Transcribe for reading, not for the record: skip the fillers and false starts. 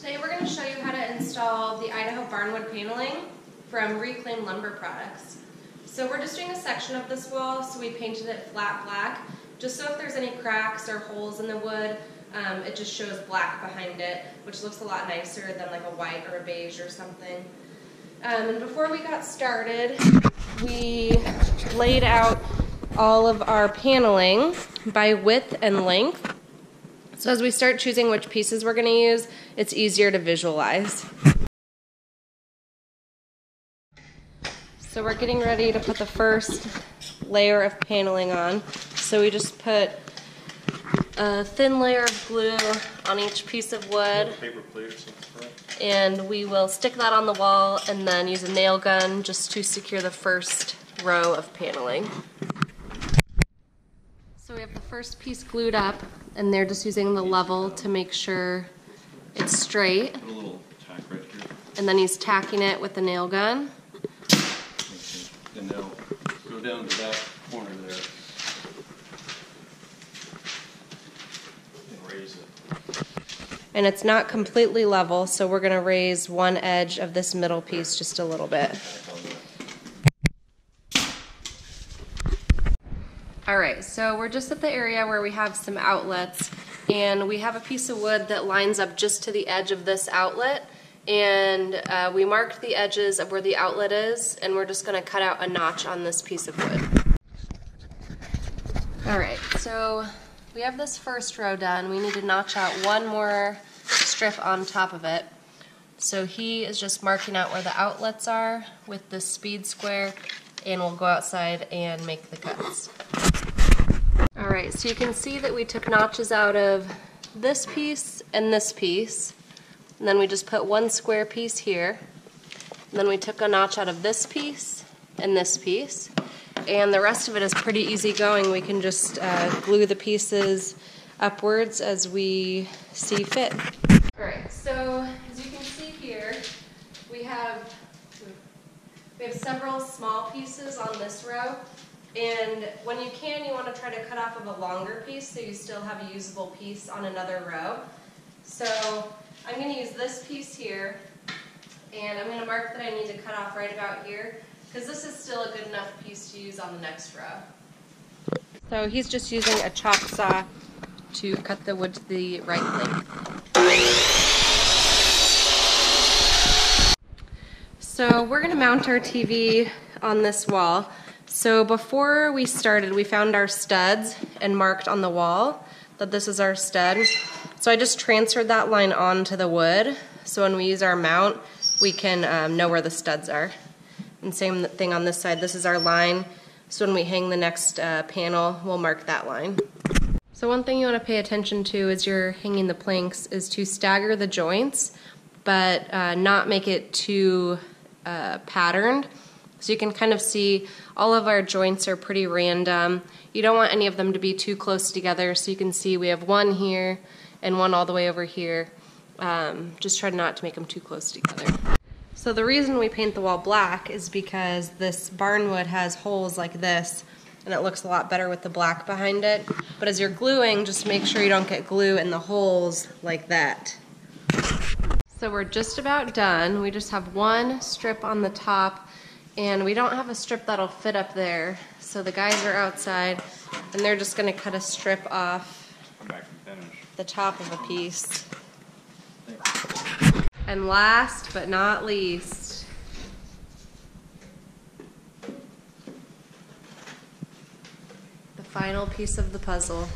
Today we're going to show you how to install the Idaho Barnwood paneling from Reclaimed Lumber Products. So we're just doing a section of this wall, so we painted it flat black, just so if there's any cracks or holes in the wood, it just shows black behind it, which looks a lot nicer than like a white or a beige or something. And before we got started, we laid out all of our paneling by width and length. So as we start choosing which pieces we're going to use, it's easier to visualize. So we're getting ready to put the first layer of paneling on. So we just put a thin layer of glue on each piece of wood. Paper plates, and we will stick that on the wall and then use a nail gun just to secure the first row of paneling. So we have the first piece glued up, and they're just using the level to make sure it's straight. Put a little tack right here. And then he's tacking it with the nail gun. And now go down to that corner there and raise it. And it's not completely level, so we're going to raise one edge of this middle piece just a little bit. Alright, so we're just at the area where we have some outlets, and we have a piece of wood that lines up just to the edge of this outlet, and we marked the edges of where the outlet is, and we're just going to cut out a notch on this piece of wood. Alright, so we have this first row done. We need to notch out one more strip on top of it. So he is just marking out where the outlets are with this speed square, and we'll go outside and make the cuts. Alright, so you can see that we took notches out of this piece and this piece, and then we just put one square piece here, and then we took a notch out of this piece and this piece, and the rest of it is pretty easy going. We can just glue the pieces upwards as we see fit. Alright, so as you can see here, we have several small pieces on this row, and when you can, you want to try to cut off of a longer piece so you still have a usable piece on another row. So I'm going to use this piece here, and I'm going to mark that I need to cut off right about here, because this is still a good enough piece to use on the next row. So he's just using a chop saw to cut the wood to the right length. So we're going to mount our TV on this wall. So before we started, we found our studs and marked on the wall that this is our stud. So I just transferred that line onto the wood, so when we use our mount, we can know where the studs are. And same thing on this side, this is our line, so when we hang the next panel, we'll mark that line. So one thing you want to pay attention to as you're hanging the planks is to stagger the joints, but not make it too patterned. So you can kind of see all of our joints are pretty random. You don't want any of them to be too close together, so you can see we have one here and one all the way over here. Just try not to make them too close together. So the reason we paint the wall black is because this barnwood has holes like this, and it looks a lot better with the black behind it. But as you're gluing, just make sure you don't get glue in the holes like that. So we're just about done. We just have one strip on the top, and we don't have a strip that'll fit up there. So the guys are outside, and they're just going to cut a strip off the top of a piece. And last but not least, the final piece of the puzzle.